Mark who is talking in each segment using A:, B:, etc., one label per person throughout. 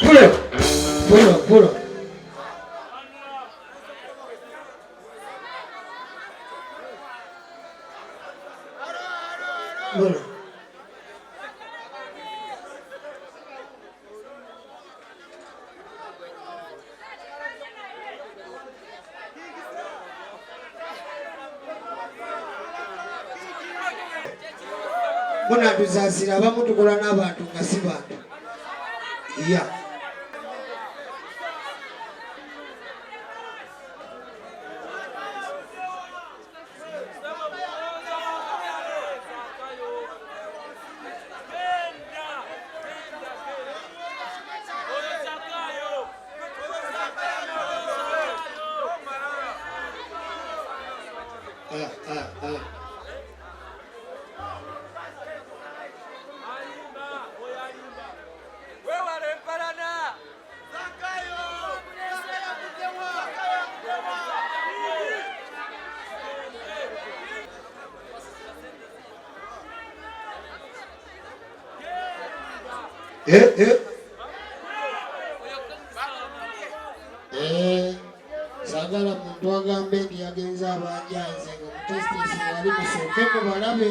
A: Puro. Muna tuzazira abamu tukola n'abantu nga si bantu. Yeah. Sagala muntu agambe nti yagenza abanjanze nga mutesitesi yali musookeko balabe.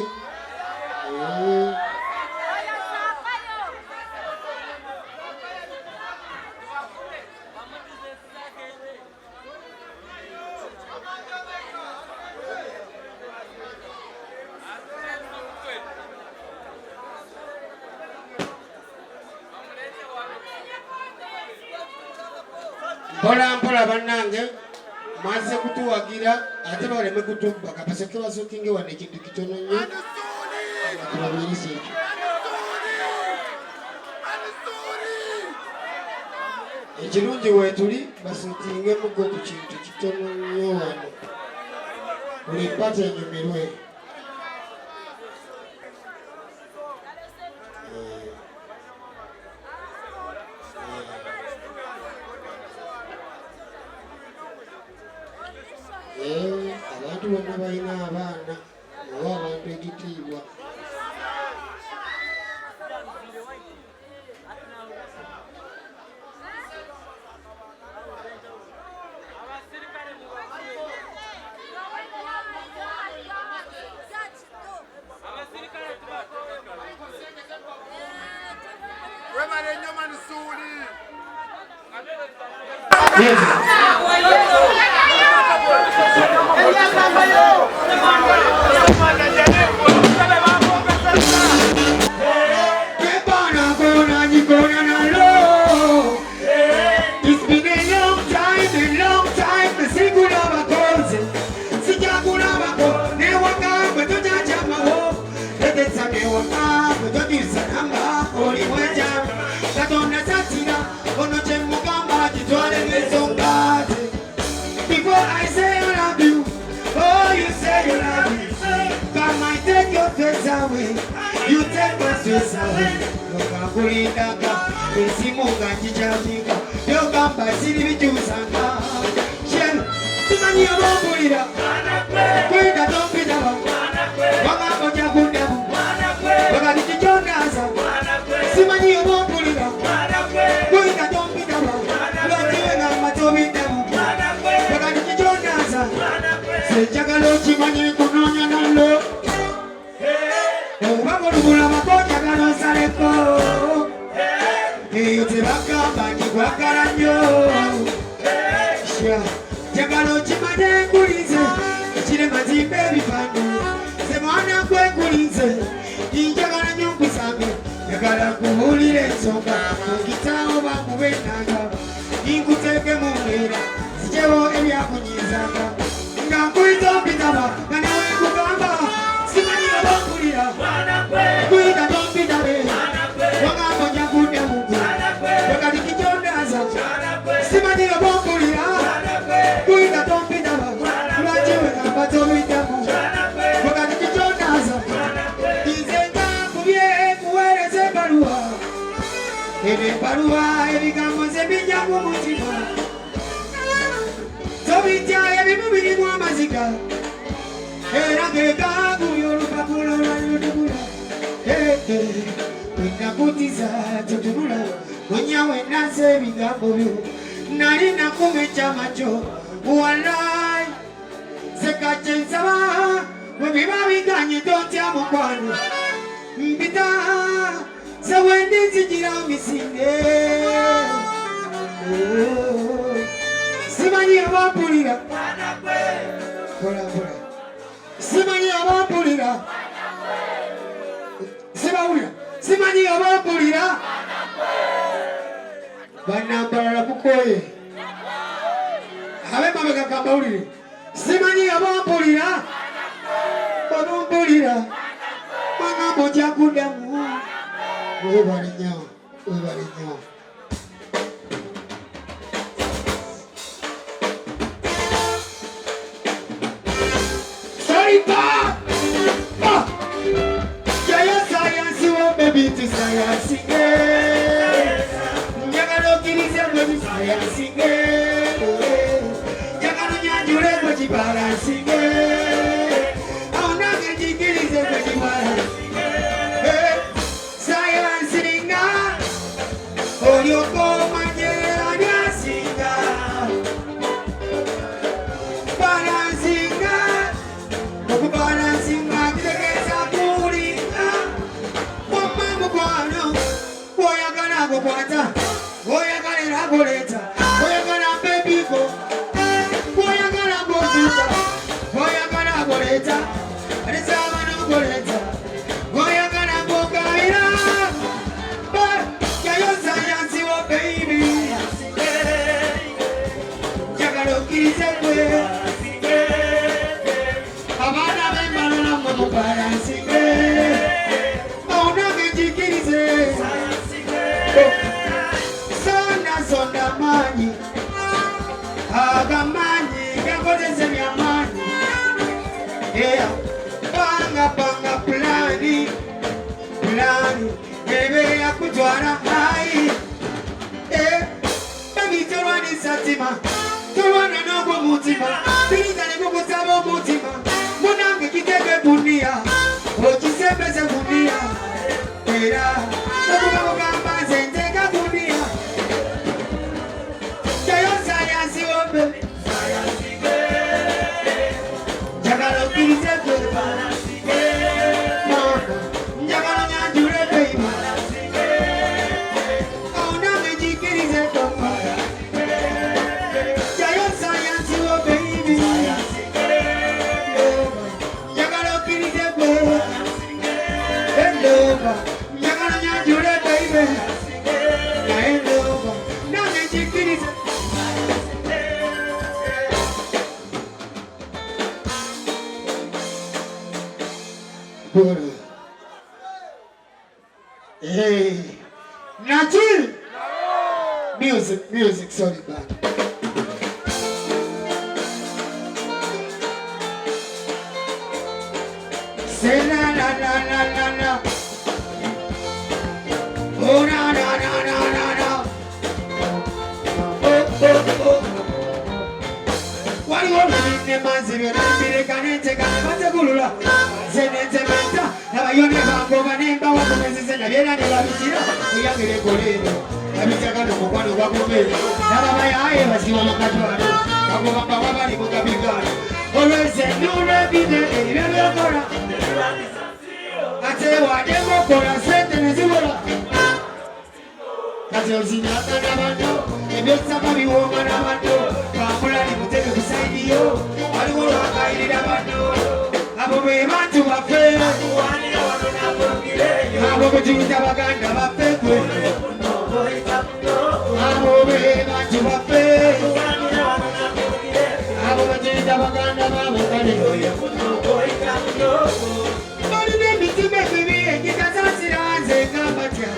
A: Mpola bannange maze kutuwagira ate baleme kutubba kapaseke basookinge wane ekintu kitono nnyo tulabirisa ekyo. Ekirungi weetuli basookingemuko ku kintu kitono nnyo wano buli pata enyumirwe. Abantu bonna balina abaana oba abantu ekitiibwa. You take my stress away. Loka kulindaka, esimunga chichatika. Yogamba siri bichusanga. Shenu, simani yabambulira. Kwenda tompidaba. Wanga koja kundabu. Wanga nichichonaza. Simani yabambulira. Kwenda tompidaba. Lokiwe na matomindabu. Wanga nichichonaza. Sejagalo chimani kunonya nalo. Ubagulubula makocha gano saleko. Yote bakamba nigwagala nnyo. Jagalo chimane nkulize. Ekirema zimbe ebipande. Nze mwana gwe nkulize. Njagala nnyo nkusambe. Njagala nkubuulire ensonga. Mugitaawo bakube ennanga. Nkuteeke mu mbeera. Zijewo ebyakunyiizanga. Nga nkuyita ompitaba. Nga nawe nkugamba. Simani yabangulira. Kuita tompitabe. Wanga koja kunya mungu. Wanga nikichondaza. Simani yabangulira. Kuita tompitaba. Lwachiwe kamba tomitamu. Wanga nikichondaza. Izenga kubye kuwereze baluwa. Ebe baluwa ebigambo zebijja mu mutima. Tobitya ebimu birimu amaziga. Era gegagu yorupapuro lwanyutubula. Wenda kutiza tutunula. Munyawe nase bigambo byo nali nakumecha macho walai sekachensaba webiba biganye totya mukwano mbita sewendi zigira misinde simanyi abapulira kola simanyi abapulira simanyi abapulira banambala kukoye abe mabega kambawulire simanyi abampulira babampulira magambo jakuddamu webale nnyo saiba jayo sayansi wo baby to sayansi sayansi yakano nyanjule kwa chibalansi aunange jikilize kwa chibalansi sayansi nga olioko manjera nyasinga balansi nga okubalansi nga kitegeza kulinga wama mukwano woyagala kukwata woyagala goleta woyagala bebiko woyagala gozuka woyagala goleta alisaba no goleta woyagala gokaira yayo sayansi wo baby yagala okizekwe abana bembalana mu balansi aunange jikirize sonda manyi agamanyi gakoleze byamanyi panga plani ebe yakutwala hayi baby tolwanisa tima tolwana n'ogwo mutima tirizane kukusaba omutima munange kitege gunia okisembeze gunia era okugabugamba nze nteka gunia jagalo kirize jagalo nyanjure baby aunange jikirize jayo sayansi wo baby jagalo kirize jagalo nyanjure baby nange jikirize hey, Natil! Music, sorry, bad. Say la la la la la la. Oh na na na na na na. Oh. What do you want to do? Manzi, you're not really going to Kulula, Zenete Menta, have you never go my name? What is it? I didn't have it. We are going to go in. I will take out one of our women. Now, my eye was you on the Katuan. I go up our body with a big gun. Always said, no, Rabbi, you never go. I say, what they go for a sentence. That's your senior. If it's somebody woman, I want to. Kamulani muteke beside you. Alugolo akaili dabando. Abobe bantu bafe. Abobe jinta baganda bafe. Abobe bantu bafe. Abobe jinta baganda bafe. Bali de mitime bibi kitazasi anze kabatia.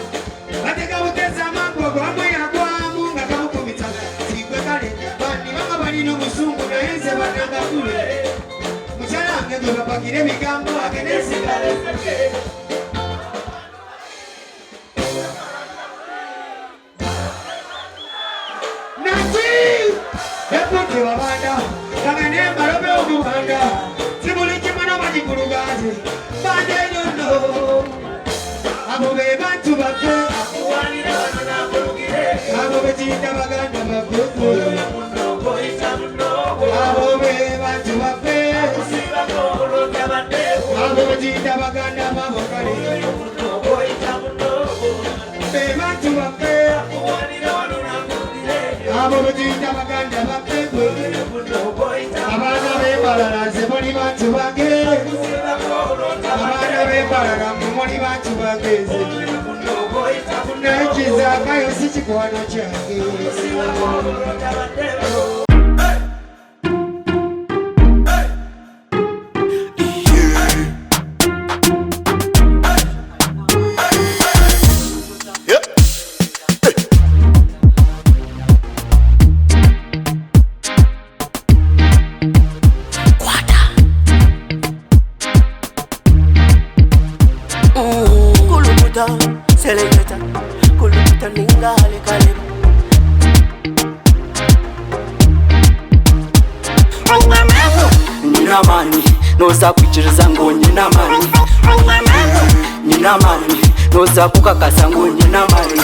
A: Bateka uteza mambo kwa moya kwa munga kama kumitana. Sikwe kale bani mama bani no musungu na enze bananga kule. Mchana ngego kapakire migambo akenesi kale. Nati epote wabanda kangene marobe obubanda Tibuli kimana majikurugazi bande no Abobe bantu bafe akuwani na wana na kulugi bantu baffe abo betuyita baganda baffe abaana b'embalala nze muli bantu bange abaana b'embalala mwe muli bantu bange nze naye kizaakayo si kikwano kyange
B: Selecta, kuluta ningale kale. Nina mani, noza kuchiriza ngo nina mani. Nina mani, noza kukakasa ngo nina mani.